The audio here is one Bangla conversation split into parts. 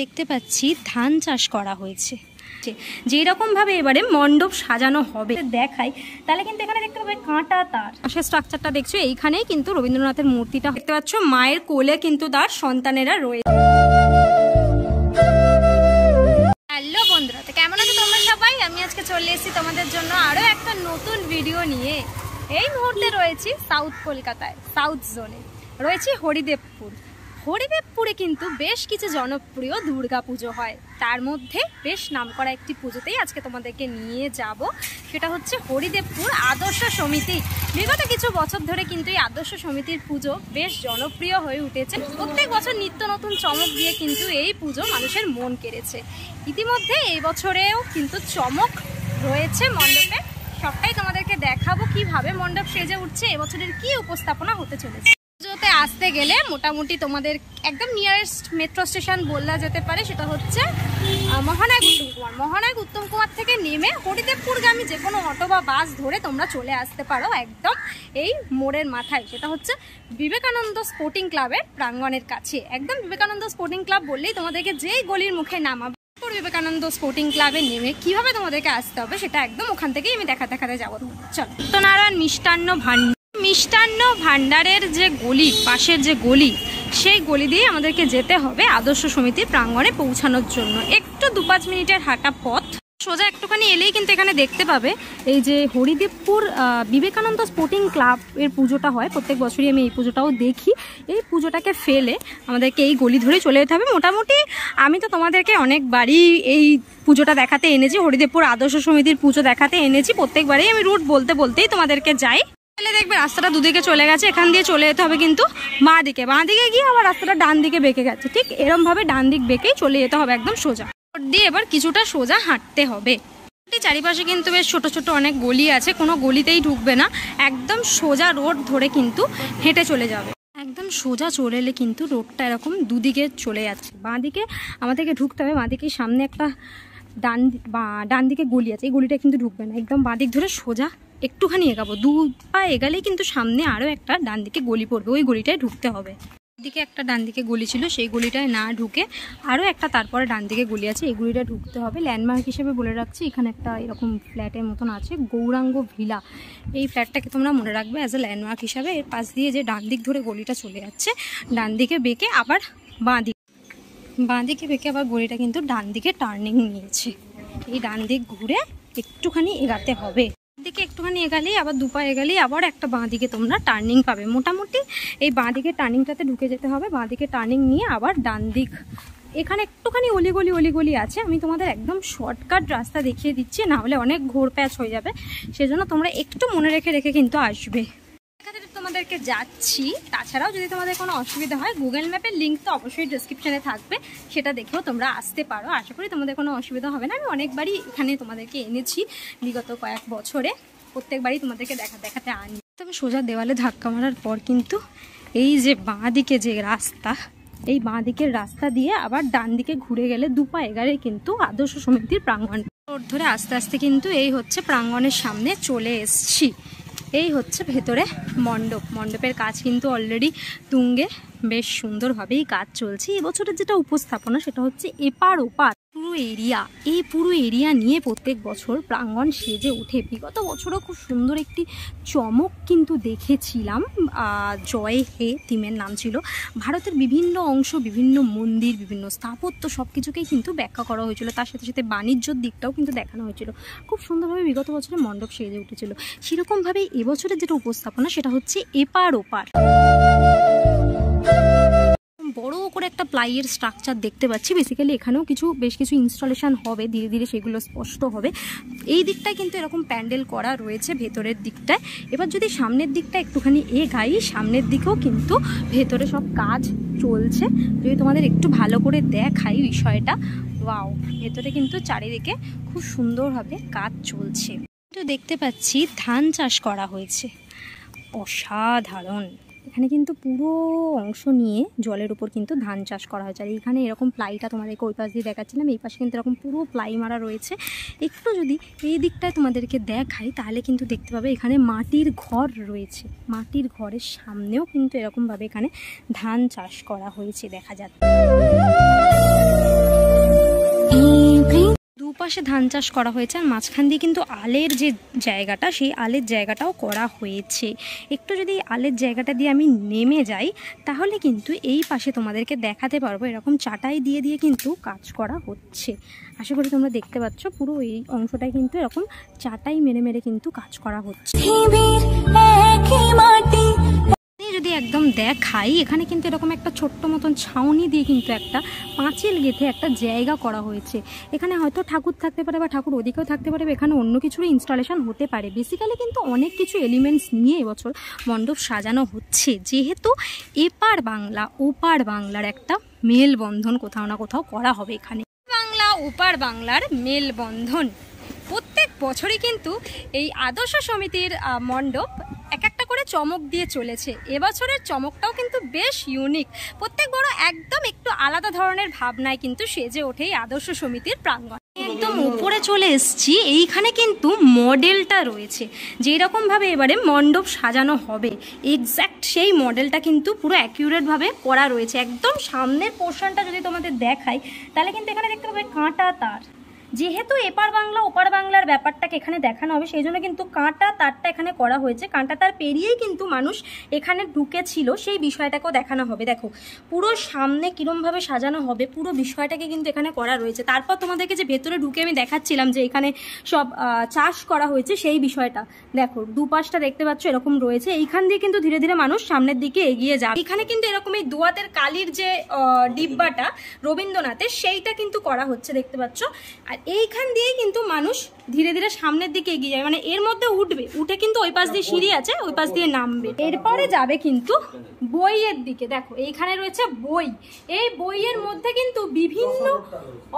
দেখতে পাচ্ছি ধান চাষ করা হয়েছে, যেই রকম ভাবে এবারে মণ্ডপ সাজানো হবে দেখাই, তাহলে কিন্তু এখানে দেখতে পাবে কাঁটা তার স্ট্রাকচারটা দেখছো, এইখানেই কিন্তু রবীন্দ্রনাথের মূর্তিটা দেখতে পাচ্ছ, মায়ের কোলে কিন্তু তার সন্তানেরা রয়েছে। হ্যালো বন্ধুরা, তো কেমন আছো তোমরা সবাই? আমি আজকে চলে এসেছি তোমাদের জন্য আরো একটা নতুন ভিডিও নিয়ে। এই মুহূর্তে রয়েছি সাউথ কলকাতায়, সাউথ জোনে রয়েছি হরিদেবপুর। হরিদেবপুরে কিন্তু বেশ কিছু জনপ্রিয় দুর্গা পুজো হয়, তার মধ্যে বেশ নামকরা একটি পুজোতেই আজকে তোমাদেরকে নিয়ে যাব। সেটা হচ্ছে হরিদেবপুর আদর্শ সমিতি। বিগত কিছু বছর ধরে কিন্তু এই আদর্শ সমিতির পুজো বেশ জনপ্রিয় হয়ে উঠেছে। প্রত্যেক বছর নিত্য নতুন চমক দিয়ে কিন্তু এই পুজো মানুষের মন কেড়েছে। ইতিমধ্যে এই বছরেও কিন্তু চমক রয়েছে মণ্ডপে, সবটাই তোমাদেরকে দেখাবো কিভাবে মণ্ডপ সেজে উঠছে, এবছরের কি উপস্থাপনা হতে চলেছে। পুজোতে আসতে গেলে মোটামুটি তোমাদের একদম নিয়ারেস্ট মেট্রো স্টেশন বলা যেতে পারে, সেটা হচ্ছে মহানায়ক উত্তম কুমার। মহানায়ক উত্তম কুমার থেকে নেমে হরিদেবপুরগামী যে কোনো অটো বা বাস ধরে তোমরা চলে আসতে পারো একদম এই মোড়ের মাথায়। সেটা হচ্ছে বিবেকানন্দ স্পোর্টিং ক্লাবের প্রাঙ্গণের কাছে। একদম বিবেকানন্দ স্পোর্টিং ক্লাব বললেই তোমাদেরকে যেই গলির মুখে নামাবে বিবেকানন্দ স্পোর্টিং ক্লাবে নেমে কিভাবে তোমাদেরকে আসতে হবে সেটা একদম ওখান থেকেই আমি দেখাতে যাবো। চলো, সত্যনারায়ণ মিষ্টান্ন ভান্ডারের যে গলি, পাশের যে গলি, সেই গলি দিয়ে আমাদেরকে যেতে হবে আদর্শ সমিতির প্রাঙ্গণে পৌঁছানোর জন্য। একটু 2-5 মিনিটের হাঁটা পথ। সোজা একটুখানি এলেই কিন্তু এখানে দেখতে পাবে এই যে হরিদেবপুর বিবেকানন্দ স্পোর্টিং ক্লাব এর পুজোটা হয়। প্রত্যেক বছরই আমি এই পুজোটাও দেখি। এই পুজোটাকে ফেলে আমাদেরকে এই গলি ধরে চলে যেতে হবে। মোটামুটি আমি তো তোমাদেরকে অনেকবারই এই পুজোটা দেখাতে এনেছি, হরিদেবপুর আদর্শ সমিতির পুজো দেখাতে এনেছি। প্রত্যেকবারই আমি রুট বলতেই তোমাদেরকে যাই। দেখবে রাস্তাটা দুদিকে চলে গেছে, এখান দিয়ে চলে যেতে হবে কিন্তু বাঁ দিকে গিয়ে আবার রাস্তাটা ডান দিকে বেঁকে গেছে। ঠিক এরম ভাবে ডান দিক বেঁকেই চলে যেতে হবে একদম সোজা। দিয়ে এবার কিছুটা সোজা হাঁটতে হবে। চারিপাশে কিন্তু বেশ ছোট ছোট অনেক গলি আছে, কোনো গলিতেই ঢুকবে না, একদম সোজা রোড ধরে কিন্তু হেঁটে চলে যাবে। একদম সোজা চলে এলে কিন্তু রোডটা এরকম দুদিকে চলে যাচ্ছে। বাঁ দিকে আমাদেরকে ঢুকতে হবে, বাঁ দিকে সামনে একটা ডান দিকে গলি আছে, এই গলিটা কিন্তু ঢুকবে না। একদম বাঁ দিক ধরে সোজা একটুখানি এগাবো, 2 পা এগালেই কিন্তু সামনে আরও একটা ডান দিকে গলি পড়বে, ওই গলিটায় ঢুকতে হবে। দিকে একটা ডান দিকে গলি ছিল, সেই গলিটায় না ঢুকে আরও একটা তারপরে ডান দিকে গলি আছে, এই গলিটা ঢুকতে হবে। ল্যান্ডমার্ক হিসেবে বলে রাখছি, এখানে একটা এরকম ফ্ল্যাটের মতন আছে, গৌরাঙ্গ ভিলা। এই ফ্ল্যাটটাকে তোমরা মনে রাখবে অ্যাজ এ ল্যান্ডমার্ক হিসাবে। এর পাশ দিয়ে যে ডান দিক ধরে গলিটা চলে যাচ্ছে, ডান দিকে বেঁকে আবার বাঁ দিকে বেঁকে আবার গলিটা কিন্তু ডান দিকে টার্নিং নিয়েছে। এই ডান দিক ঘুরে একটুখানি এগাতে হবে, দিকে একটুখানি এগালেই আবার 2 পা এগালেই আবার একটা বাঁ দিকে তোমরা টার্নিং পাবে। মোটামুটি এই বাঁ দিকে টার্নিংটাতে ঢুকে যেতে হবে। বাঁ দিকে টার্নিং নিয়ে আবার ডান দিক, এখানে একটুখানি অলিগলি আছে। আমি তোমাদের একদম শর্টকাট রাস্তা দেখিয়ে দিচ্ছি, না হলে অনেক ঘোর প্যাচ হয়ে যাবে, সেজন্য তোমরা একটু মনে রেখে কিন্তু আসবে। তোমাদেরকে যাচ্ছি। তাছাড়াও যদি তোমাদের কোনো অসুবিধা হয়, গুগল ম্যাপের লিঙ্ক তো অবশ্যই ডেসক্রিপশনে থাকবে, সেটা দেখেও তোমরা আসতে পারো। আশা করি তোমাদের কোনো অসুবিধা হবে না। আমি অনেকবারই এখানে তোমাদেরকে এনেছি বিগত কয়েক বছরে, প্রত্যেকবারই তোমাদেরকে দেখাতে আনি। তবে সোজা দেওয়ালে ধাক্কা মারার পর কিন্তু এই যে বাঁ দিকে যে রাস্তা, এই বাঁ দিকের রাস্তা দিয়ে আবার ডান দিকে ঘুরে গেলে 2 পা এগালে কিন্তু আদর্শ সমিতির প্রাঙ্গণ। রোড ধরে আস্তে আস্তে কিন্তু এই হচ্ছে প্রাঙ্গণের সামনে চলে এসছি। এই হচ্ছে ভেতরে মণ্ডপের কাজ কিন্তু অলরেডি তুঙ্গে, বেশ সুন্দরভাবেই কাজ চলছে। এবছরের যেটা উপস্থাপনা সেটা হচ্ছে এপার ওপার পুরো এরিয়া নিয়ে প্রত্যেক বছর প্রাঙ্গণ সেজে ওঠে। বিগত বছরও খুব সুন্দর একটি চমক কিন্তু দেখেছিলাম। জয় হে থিমের নাম ছিল। ভারতের বিভিন্ন অংশ, বিভিন্ন মন্দির, বিভিন্ন স্থাপত্য সব কিছুকেই কিন্তু ব্যাখ্যা করা হয়েছিল। তার সাথে সাথে বাণিজ্যর দিকটাও কিন্তু দেখানো হয়েছিল। খুব সুন্দরভাবে বিগত বছরে মণ্ডপ সেজে উঠেছিল। সেরকমভাবে এবছরের যেটা উপস্থাপনা সেটা হচ্ছে এপার ওপার। বড় করে একটা প্লাইয়ের স্ট্রাকচার দেখতে পাচ্ছি। বেসিক্যালি এখানেও বেশ কিছু ইনস্টলেশন হবে, ধীরে ধীরে সেগুলো স্পষ্ট হবে। এই দিকটায় কিন্তু এরকম প্যান্ডেল করা রয়েছে ভেতরের দিকটায়। এবার যদি সামনের দিকটা একটুখানি এগাই, সামনের দিকেও কিন্তু ভেতরে সব কাজ চলছে। যদি তোমাদের একটু ভালো করে দেখাই বিষয়টা, ওয়াও, ভেতরে কিন্তু চারিদিকে খুব সুন্দরভাবে কাজ চলছে। দেখতে পাচ্ছি ধান চাষ করা হয়েছে, অসাধারণ। এখানে কিন্তু পুরো অংশ নিয়ে জলের উপর কিন্তু ধান চাষ করা হয়েছে। আর এইখানে এরকম প্লাইটা তোমাদেরকে ওই পাশ দিয়ে দেখাচ্ছিলাম, এই পাশে কিন্তু এরকম পুরো প্লাই মারা রয়েছে। একটু যদি এই দিকটায় তোমাদেরকে দেখাই তাহলে কিন্তু দেখতে পাবে এখানে মাটির ঘর রয়েছে। মাটির ঘরের সামনেও কিন্তু এরকমভাবে এখানে ধান চাষ করা হয়েছে দেখা যাচ্ছে। পাশে ধান চাষ করা হয়েছে, আর মাঝখান দিয়ে কিন্তু আলের যে জায়গাটা, সেই আলের জায়গাটাও করা হয়েছে। একটু যদি আলের জায়গাটা দিয়ে আমি নেমে যাই তাহলে কিন্তু এই পাশে তোমাদেরকে দেখাতে পারবো এরকম চাটাই দিয়ে দিয়ে কিন্তু কাজ করা হচ্ছে। আশা করি তোমরা দেখতে পাচ্ছ পুরো এই অংশটাই কিন্তু এরকম চাটাই মেরে মেরে কিন্তু কাজ করা হচ্ছে। যদি একদম দেখাই, এখানে কিন্তু এরকম একটা ছোট্ট মতন ছাউনি দিয়ে কিন্তু একটা পাঁচিল গেঁথে একটা জায়গা করা হয়েছে। এখানে হয়তো ঠাকুর থাকতে পারে বা ঠাকুর ওদিকেও থাকতে পারে, এখানে অন্য কিছুরই ইনস্টলেশন হতে পারে। বেসিক্যালি কিন্তু অনেক কিছু এলিমেন্টস নিয়ে এবছর মণ্ডপ সাজানো হচ্ছে, যেহেতু এপার বাংলা ওপার বাংলার একটা মেলবন্ধন কোথাও না কোথাও করা হবে। এখানে বাংলা ওপার বাংলার মেলবন্ধন প্রত্যেক বছরই কিন্তু এই আদর্শ সমিতির মণ্ডপ এক একটা করে চমক দিয়ে চলেছে। এবছরের চমকটাও কিন্তু বেশ ইউনিক। প্রত্যেক বড় একদম একটু আলাদা ধরনের ভাবনায় কিন্তু সেজে ওঠে এই আদর্শ সমিতির প্রাঙ্গণ। একদম উপরে চলে এসেছি, এইখানে কিন্তু মডেলটা রয়েছে, যেই রকম ভাবে এবারে মণ্ডপ সাজানো হবে এক্স্যাক্ট সেই মডেলটা কিন্তু পুরো অ্যাকিউরেট ভাবে করা রয়েছে। একদম সামনের পোর্শনটা যদি তোমাদের দেখাই তাহলে কিন্তু এখানে দেখতে পাবে কাঁটা তার। যেহেতু এপার বাংলা ওপার বাংলার ব্যাপারটাকে এখানে দেখানো হবে, সেই জন্য কিন্তু কাঁটা তারটা এখানে করা হয়েছে। কাঁটা তার পেরিয়েই কিন্তু মানুষ এখানে ঢুকেছিল, সেই বিষয়টাকেও দেখানো হবে। দেখো পুরো সামনে কিরমভাবে সাজানো হবে, পুরো বিষয়টাকে কিন্তু এখানে করা রয়েছে। তারপর তোমাদেরকে যে ভেতরে ঢুকে আমি দেখাচ্ছিলাম যে এখানে সব চাষ করা হয়েছে, সেই বিষয়টা দেখো দুপাশটা দেখতে পাচ্ছ এরকম রয়েছে। এইখান দিয়ে কিন্তু ধীরে ধীরে মানুষ সামনের দিকে এগিয়ে যাবে। এখানে কিন্তু এরকম এই দোয়াতের কালির যে ডিব্বাটা রবীন্দ্রনাথের, সেইটা কিন্তু করা হচ্ছে দেখতে পাচ্ছ। আর এইখান দিয়ে কিন্তু মানুষ ধীরে ধীরে সামনের দিকে এগিয়ে যাবে, মানে এর মধ্যে উঠবে, উঠে কিন্তু ওই পাশ দিয়ে সিঁড়ি আছে, ওই পাশ দিয়ে নামবে। এরপরে যাবে কিন্তু বইয়ের দিকে। দেখো এইখানে রয়েছে বই, এই বইয়ের মধ্যে কিন্তু বিভিন্ন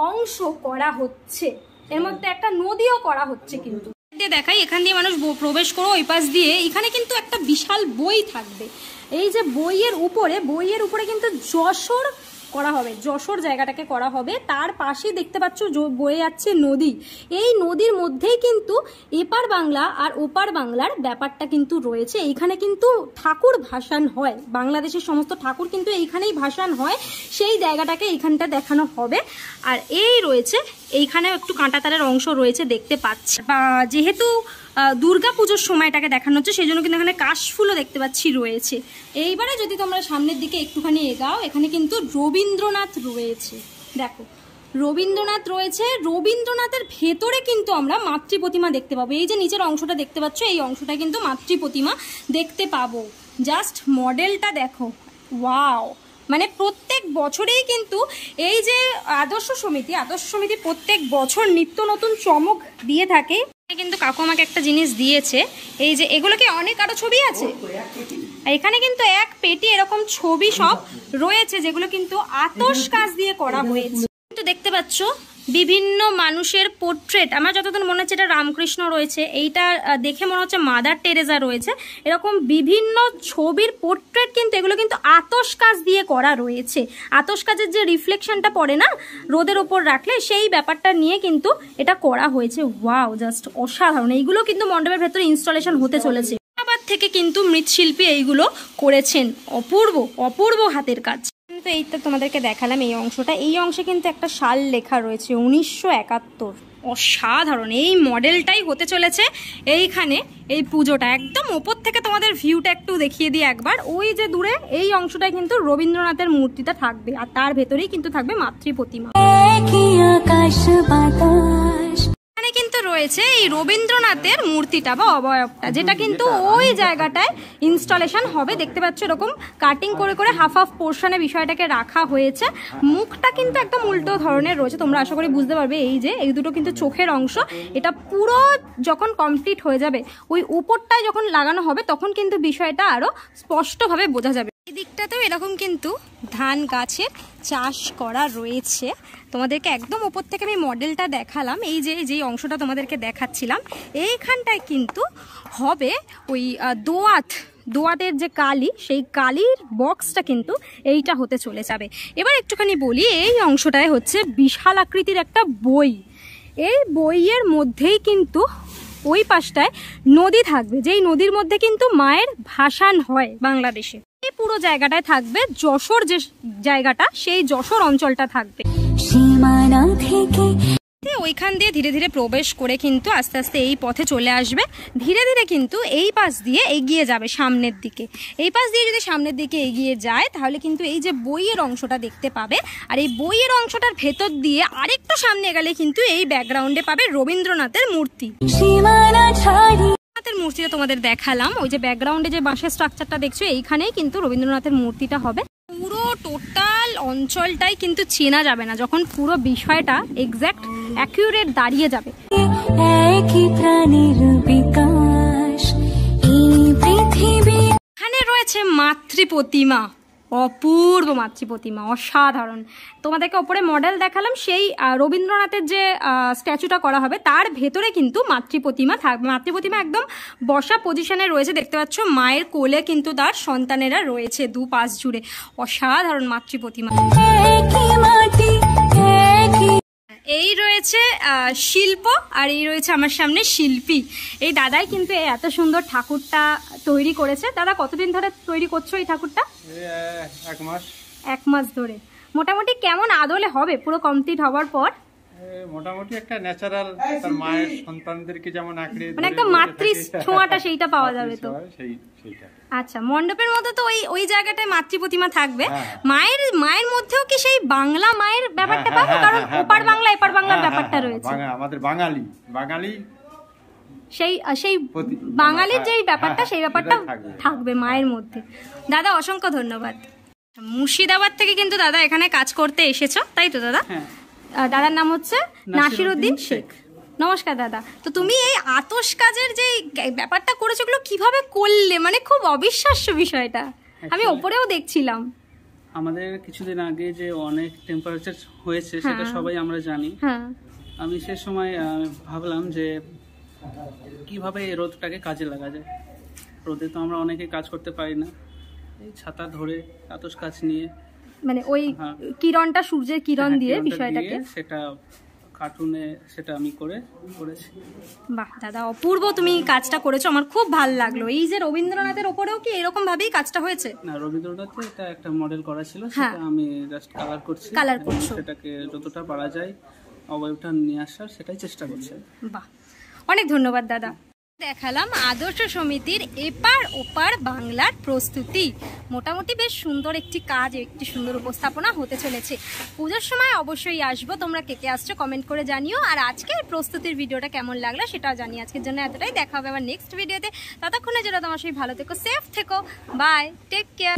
অংশ করা হচ্ছে, এর মধ্যে একটা নদীও করা হচ্ছে। কিন্তু দেখাই এখান দিয়ে মানুষ প্রবেশ করো ওই পাশ দিয়ে, এখানে কিন্তু একটা বিশাল বই থাকবে। এই যে বইয়ের উপরে কিন্তু যশোর করা হবে, যশোর জায়গাটাকে করা হবে। তার পাশে দেখতে পাচ্ছ বয়ে যাচ্ছে নদী, এই নদীর মধ্যেই কিন্তু এপার বাংলা আর ওপার বাংলার ব্যাপারটা কিন্তু রয়েছে। এইখানে কিন্তু ঠাকুর ভাসান হয়, বাংলাদেশের সমস্ত ঠাকুর কিন্তু এইখানেই ভাসান হয়, সেই জায়গাটাকে এইখানটা দেখানো হবে। আর এই রয়েছে এইখানেও একটু কাঁটাতারের অংশ রয়েছে দেখতে পাচ্ছি, বা যেহেতু দুর্গা পুজোর সময়টাকে দেখানো হচ্ছে সেই জন্য কিন্তু এখানে কাশফুলও দেখতে পাচ্ছি রয়েছে। এইবারে যদি তোমরা সামনের দিকে একটুখানি এগাও, এখানে কিন্তু রবীন্দ্রনাথ রয়েছে। দেখো রবীন্দ্রনাথ রয়েছে, রবীন্দ্রনাথের ভেতরে কিন্তু আমরা মাতৃ প্রতিমা দেখতে পাবো। এই যে নিচের অংশটা দেখতে পাচ্ছ, এই অংশটা কিন্তু মাতৃ প্রতিমা দেখতে পাবো। জাস্ট মডেলটা দেখো, ওয়াও! মানে প্রত্যেক বছরেই কিন্তু এই যে আদর্শ সমিতি প্রত্যেক বছর নিত্য নতুন চমক দিয়ে থাকে। কিন্তু কাকু আমাকে একটা জিনিস দিয়েছে, এই যে এগুলো কি অনেক আরো ছবি আছে, এখানে কিন্তু এক পেটি এরকম ছবি সব রয়েছে, যেগুলো কিন্তু আতশ কাজ দিয়ে করা হয়েছে। কিন্তু দেখতে পাচ্ছ বিভিন্ন মানুষের পোর্ট্রেট, আমার যতদিন মনে হচ্ছে এটা রামকৃষ্ণ রয়েছে, এইটা দেখে মনে হচ্ছে মাদার টেরেজা রয়েছে, এরকম বিভিন্ন ছবির পোর্ট্রেট কিন্তু এগুলো কিন্তু আতশ কাজ দিয়ে করা রয়েছে। আতশ কাজের যে রিফ্লেকশনটা পড়ে না রোদের ওপর রাখলে, সেই ব্যাপারটা নিয়ে কিন্তু এটা করা হয়েছে। ওয়াও, জাস্ট অসাধারণ। এইগুলো কিন্তু মণ্ডপের ভেতরে ইনস্টলেশন হতে চলেছে। থেকে কিন্তু মৃৎশিল্পী এইগুলো করেছেন, অপূর্ব অপূর্ব হাতের কাজ। কিন্তু এইটা তোমাদেরকে দেখালাম এই অংশটা, এই অংশে কিন্তু একটা সাল লেখা রয়েছে 1971। অসাধারণ এই মডেলটাই হতে চলেছে এইখানে এই পুজোটা। একদম ওপর থেকে তোমাদের ভিউটা একটু দেখিয়ে দিই একবার। ওই যে দূরে এই অংশটায় কিন্তু রবীন্দ্রনাথের মূর্তিটা থাকবে, আর তার ভেতরেই কিন্তু থাকবে মাতৃ প্রতিমা। কিন্তু রয়েছে এই রবীন্দ্রনাথের মূর্তিটা বা অবয়বটা, যেটা কিন্তু ওই জায়গাটায় ইনস্টলেশন হবে। দেখতে পাচ্ছ এরকম কাটিং করে করে হাফ হাফ পোর্শনে বিষয়টাকে রাখা হয়েছে। মুখটা কিন্তু একদম উল্টো ধরনের রয়েছে, তোমরা আশা করি বুঝতে পারবে। এই যে এই দুটো কিন্তু চোখের অংশ, এটা পুরো যখন কমপ্লিট হয়ে যাবে ওই উপরটায় যখন লাগানো হবে তখন কিন্তু বিষয়টা আরো স্পষ্টভাবে বোঝা যাবে। এই দিকটাতেও এরকম কিন্তু ধান গাছের চাষ করা রয়েছে। তোমাদেরকে একদম ওপর থেকে আমি মডেলটা দেখালাম, এই যে যেই অংশটা তোমাদেরকে দেখাচ্ছিলাম, এইখানটায় কিন্তু হবে ওই দোয়াতের যে কালি, সেই কালির বক্সটা কিন্তু এইটা হতে চলে যাবে। এবার একটুখানি বলি, এই অংশটায় হচ্ছে বিশাল আকৃতির একটা বই, এই বইয়ের মধ্যেই কিন্তু ওই পাশটায় নদী থাকবে, যেই নদীর মধ্যে কিন্তু মায়ের ভাসান হয় বাংলাদেশে। এই পুরো জায়গাটায় থাকবে যশোর যে জায়গাটা, সেই যশোর অঞ্চলটা থাকবে। সীমানা থেকে ওইখান দিয়ে ধীরে ধীরে প্রবেশ করে কিন্তু আস্তে আস্তে এই পথে চলে আসবে। ধীরে ধীরে কিন্তু এই পাশ দিয়ে এগিয়ে যাবে সামনের দিকে। এই পাশ দিয়ে যদি সামনের দিকে এগিয়ে যায় তাহলে কিন্তু এই যে বইয়ের অংশটা দেখতে পাবে। আর এই বইয়ের অংশটার ভেতর দিয়ে আরেকটু সামনে গেলে কিন্তু এই ব্যাকগ্রাউন্ডে পাবে রবীন্দ্রনাথের মূর্তি। মূর্তিটা তোমাদের দেখালাম, ওই যে ব্যাকগ্রাউন্ডে যে বাঁশের স্ট্রাকচারটা দেখছো এইখানেই কিন্তু রবীন্দ্রনাথের মূর্তিটা হবে। পুরো টোটাল অঞ্চলটাই কিন্তু চেনা যাবে না যখন পুরো বিষয়টা এক্স্যাক্ট অ্যাকিউরেট দাঁড়িয়ে যাবে। এখানে রয়েছে মাতৃ প্রতিমা, অপূর্ব মাতৃ প্রতিমা, অসাধারণ। তোমাদেরকে ওপরে মডেল দেখালাম, সেই রবীন্দ্রনাথের যে স্ট্যাচুটা করা হবে তার ভেতরে কিন্তু মাতৃ প্রতিমা থাকবে। মাতৃ প্রতিমা একদম বসা পজিশনে রয়েছে, দেখতে পাচ্ছ মায়ের কোলে কিন্তু তার সন্তানেরা রয়েছে দুপাশ জুড়ে। অসাধারণ মাতৃ প্রতিমা। এই রয়েছে শিল্প আর এই রয়েছে আমার সামনে শিল্পী। এই দাদাই কিন্তু এত সুন্দর ঠাকুরটা তৈরি করেছে। দাদা কতদিন ধরে তৈরি করছো এই ঠাকুরটা? 1 মাস। 1 মাস ধরে। মোটামুটি কেমন আদলে হবে পুরো কমপ্লিট হওয়ার পর? মোটামুটি একটা ন্যাচারাল, তার মায়ের সন্তানদেরকে যেমন আঁকড়ে মানে একটা মাতৃ ছোঁয়াটা সেইটা পাওয়া যাবে তো। আচ্ছা, মণ্ডপের মধ্যে তো ওই জায়গাটায় মাতৃ প্রতিমা থাকবে। মায়ের মধ্যেও কি সেই বাংলা মায়ের ব্যাপারটা পাবো? কারণ ওপার বাংলা এপার বাংলার ব্যাপারটা রয়েছে। আমাদের বাঙালি সেই বাঙালির যেই ব্যাপারটা সেই ব্যাপারটা থাকবে মায়ের মধ্যে। দাদা অসংখ্য ধন্যবাদ। মুর্শিদাবাদ থেকে কিন্তু দাদা এখানে কাজ করতে এসেছো, তাই তো দাদা? দাদার নাম হচ্ছে নাসিরউদ্দিন শেখ। নমস্কার দাদা। তো তুমি এই আতশ কাজের যে ব্যাপারটা করেছো ওগুলো কিভাবে করলে? মানে খুব অবিশ্বাস্য বিষয়টা, আমি ওপরেও দেখছিলাম। আমাদের কিছুদিন আগে যে অনেক টেম্পারেচার হয়েছে সেটা সবাই আমরা জানি। আমি সে সময় ভাবলাম যে কিভাবে এই রোদটাকে কাজে লাগা যায়। রোদে তো আমরা অনেকে কাজ করতে পারি না, এই ছাতা ধরে আতশ কাজ নিয়ে মানে ওই কিরণটা, সূর্যের কিরণ দিয়ে বিষয়টাকে সেটা কার্টুনে সেটা আমি করেছি। বাহ দাদা, অপূর্ব তুমি কাজটা করেছো, আমার খুব ভালো লাগলো। এই যে রবীন্দ্রনাথের ওপরেও কি এরকম ভাবেই কাজটা হয়েছে? না, রবীন্দ্রনাথে এটা একটা মডেল করা ছিল, সেটা আমি জাস্ট কালার করছি। সেটাকে যতটা পারা যায় অবয়বটা নিয়ে আসার সেটাই চেষ্টা করছি। বাহ, অনেক ধন্যবাদ দাদা। দেখালাম আদর্শ সমিতির এপার ওপার বাংলার প্রস্তুতি। মোটামুটি বেশ সুন্দর একটি কাজ, একটি সুন্দর উপস্থাপনা হতে চলেছে। পুজোর সময় অবশ্যই আসবো, তোমরা কে কে আসছো কমেন্ট করে জানিও। আর আজকের প্রস্তুতির ভিডিওটা কেমন লাগলো সেটাও জানিয়ে। আজকের জন্য এতটাই, দেখা হবে আবার নেক্সট ভিডিওতে। ততক্ষণে যেন তোমার সেই ভালো থেকো, সেফ থেকো, বাই, টেক কেয়ার।